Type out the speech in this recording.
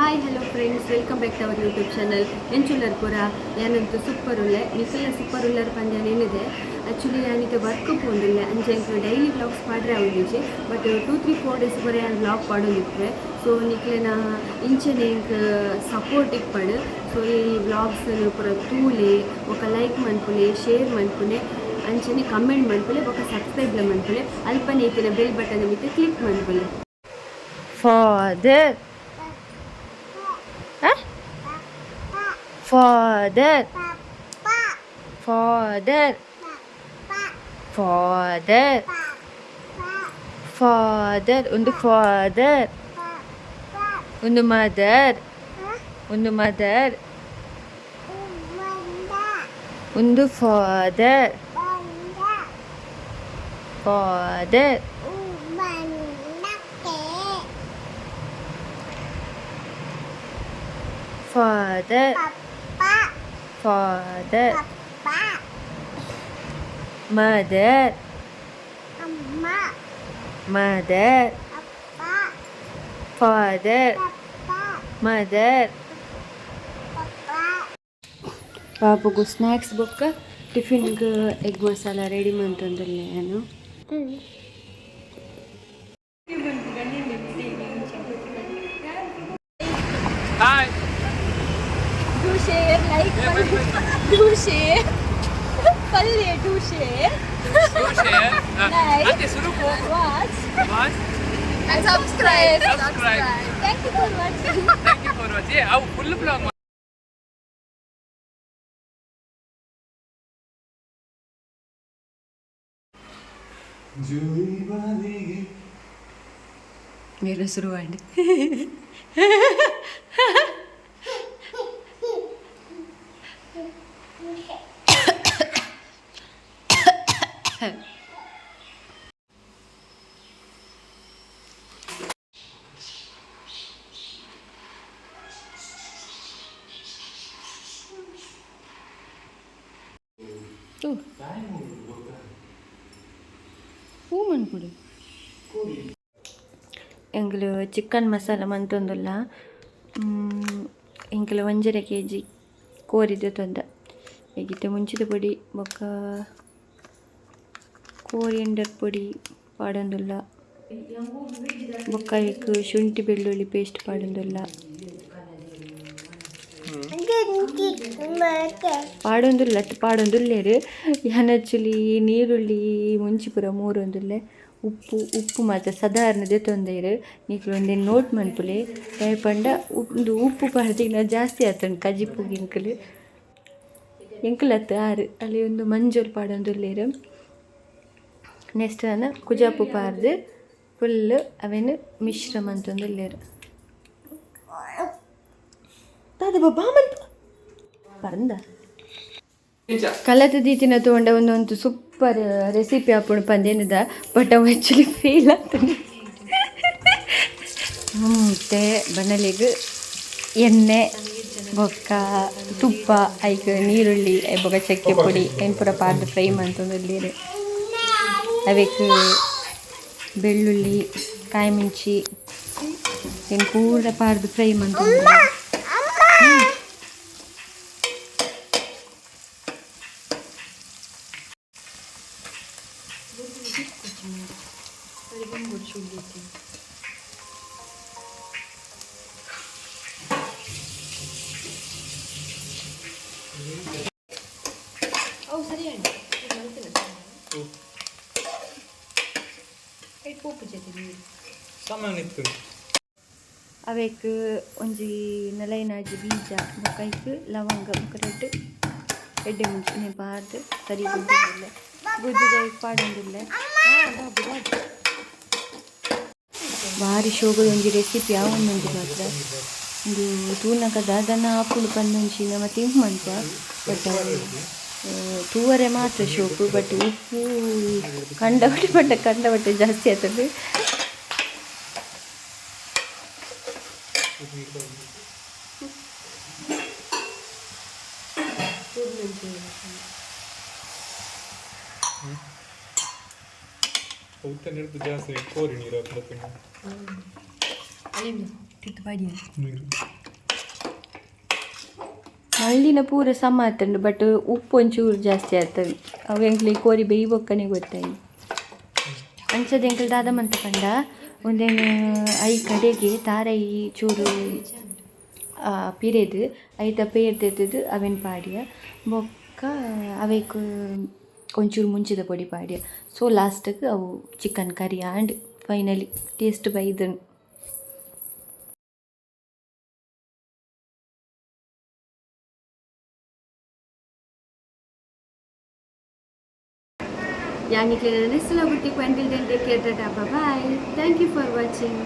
Hi hello friends, welcome back to our YouTube channel. ಎಂಚುಲ್ಲರ್ ಪೂರ ಯಾನಂತೂ ಸೂಪರ್ ಉಳ್ಳೆ ನಿಖಿಲ ಸೂಪರ್ ಉಲ್ಲರ್ ಪಂದ್ಯ ಏನಿದೆ. ಆ್ಯಕ್ಚುಲಿ ಯಾನಿಗೆ ವರ್ಕ್ ಪೋಂದಿಲ್ಲ ಅಂಚೆ ಡೈಲಿ ವ್ಲಾಗ್ಸ್ ಪಾಡ್ರೆ ಅವಳಿಜಿ, ಬಟ್ 2-3-4 ಡೇಸ್ ಬರೀ ನಾನು ವ್ಲಾಗ್ ಪಾಡೋದಿಪ್ಪೆ. ಸೊ ನಿಖಿಲಿನ ಇಂಚನೆ ಸಪೋರ್ಟ್ ಇಪ್ಪಡು. ಸೊ ಈ ವ್ಲಾಗ್ಸ್ ಪೂರ ತೂಲೆ ఒక ಲೈಕ್ ಮನ್ಪುಲೆ, ಶೇರ್ ಮನ್ಪುಲೆ, ಅಂಚನೆ ಕಮೆಂಟ್ ಮನ್ಪುಲೆ, ఒక ಸಬ್ಸ್ಕ್ರೈಬ್ಲ ಮನ್ಪುಲೆ, ಅಲ್ಪನೆ ಇತ್ತಿನ ಬೆಲ್ ಬಟನ್ ಮಿತ್ತೆ ಕ್ಲಿಕ್ ಮನ್ಪುಲೆ. Father father father father father undu father undu mother undu mother undu father father father father mother mother father mother ಪಾಪುಗು ಸ್ನ್ಯಾಕ್ಸ್ ಬೊಕ್ಕ ಟಿಫಿನ್ಗೆ ಎಗ್ ಮಸಾಲ ರೆಡಿ ಮಾಡ್ತಂದಲ್ಲೇ ನಾನು. Hi. Do share, like, do share, palle do share, like, Ante suruko. watch, And subscribe. Subscribe. Thank you for watching. Thank you for watching. Yeah, avu full vlog. मेरा शुरुआत ಹೂ ಮನ್ಕೊಡು. ಎಂಗ್ಲು chicken masala ಮಂತೊಂದುಲ್ಲ. ಎಂಕ್ಲು 1.5 kg ಕೋರಿದ್ದು ತಂದ. ಹೇಗಿತ್ತು ಮುಂಚಿದ ಪೊಡಿ ಬೊಕ್ಕ coriander podi ಪಾಡೊಂದುಲ್ಲ. ಬೊಕ್ಕ ಇಕ್ ಶುಂಠಿ ಬೆಳ್ಳುಳ್ಳಿ paste ಪಾಡೊಂದುಲ್ಲ. ಪಾಡೊಂದುಲ್ಲೇರು ಯಾನಚ್ಚುಲಿ ನೀರುಳ್ಳಿ ಮುಂಚಿಪುರ ಮೂರೊಂದುಲ್ಲೆ. ಉಪ್ಪು ಮಾತ್ರ ಸಾಧಾರಣದೇ ತೊಂದೇರು. ನೀಕ್ಲು ಒಂದೇನು ನೋಟ್ ಮನ್ಪುಲೆ ಪಂಡ ಉಪ್ಪು ಪಾಡ್ದಿನ ಜಾಸ್ತಿ ಆತಂಡು ಕಜಿಪ್ಪುಗೆ ಎಂಕಲತ್ತು 6 ಅಲ್ಲಿ ಒಂದು ಮಂಜೂರು ಪಾಡೊಂದುಲ್ಲೇರು. ನೆಕ್ಸ್ಟ್ ನಾನು ಕುಜಾಪು ಪಾರ್ದು ಫುಲ್ಲು ಅವೇನು ಮಿಶ್ರ ಮಂತೊಂದುಲ್ಲೇರು. ತಾದ ಬಾ ಮಲ್ಪ ಪರಂದ ಕಲತ ದೀತಿನ ತೊಗೊಂಡ ಒಂದು ಸೂಪರ್ ರೆಸಿಪಿ ಹಾಕೊಂಡು ಪಂದೇನದ, ಬಟ್ ಅವು ಆ್ಯಕ್ಚುಲಿ ಫೇಲ್ ಆಗ್ತದೆ. ಮತ್ತೆ ಬಣಲಿಗೆ ಎಣ್ಣೆ ಬೊಕ್ಕ ತುಪ್ಪ ಐಕ್ ನೀರುಳ್ಳಿ ಬೊಕ್ಕ ಚಕ್ಕೆ ಪುಡಿ ಏನು ಪೂರ ಪಾರ್ದು ಫ್ರೈ ಮಾಡ್ತಂದು ಅವಕ್ಕೆ ಬೆಳ್ಳುಳ್ಳಿ ಕಾಯಿ ಮಿಂಚಿ ಏನು ಪೂರ ಪಾರ್ದು ಫ್ರೈ ಮಾಡ್ತಂದು. ಅವಕ್ಕೆ ಒಂಜಿ ನಲೈನಾಜಿ ಬೀಜ ಬೊಕೈಕ್ ಲವಂಗ ಬೊಕ ಎಡ್ಡೆ ಮುಂಚೆ ಪಾರ್ದು ಸರಿ ಗುದ್ದಿಲ್ಲ ಗುದ್ದಿದ ಪಾಡೊಂದಿಲ್ಲ. ಭಾರಿ ಶೋಗದ ಒಂಜಿ ರೆಸಿಪಿ ಯಾವೊಂದು ಮಾತ್ರ ಒಂದು ತೂನಕ ದಾದನ ಆಪುಳು ಪಂದಂಚಿನ ಮತ್ತು ಇಂಪು ಮಂಚ. ಬಟ್ ತೂವರೆ ಮಾತ್ರ ಶೋಕು, ಬಟ್ ಉಪ್ಪು ಕಂಡಬಟ್ಟೆ ಜಾಸ್ತಿ ಆಗ್ತದೆ. ಉತ್ತ ನಿರ್ದು ಜಾಸ್ತಿ ಕೋರಿ ನೀರು ಹಾಕ್ಬೇಕು. ತಿತ್ತು ಮಳ್ಳಿನ ಪೂರ ಸಮ ಆತಂಡು ಬಟ್ ಉಪ್ಪು ಒಂಚೂರು ಜಾಸ್ತಿ ಆಗ್ತದೆ ಅವು ಎಂಕ್ಲಿ ಕೋರಿ ಬೇಯ್ಬೊಕ್ಕನೆ ಗೊತ್ತಾಯಿ ಅಂಚದ ಎಂಕಲ್ ದಾದ ಮಂತ ಪಂಡ ಒಂದೇನು ಐ ಕಡೆಗೆ ತಾರೈ ಚೂರು ಪಿರೆದು ಐತ ಪೇರ್ದೆದ್ದು ಅವೆನ್ ಪಾಡ್ಯ ಬೊಕ್ಕ ಅವೈಕ್ ಒಂಚೂರು ಮುಂಚಿದ ಪೊಡಿ ಪಾಡ್ಯ ಸೊ ಲಾಸ್ಟ್ಗೆ ಅವು chicken curry and finally taste ಬೈದನು. ಯಾನಿಕ್ಲೆ ನನ್ನ ಹೆಸರು ಬುಟ್ಟಿ ಕ್ವಾಂಟಿಲ್ take care tata bye. Thank you for watching.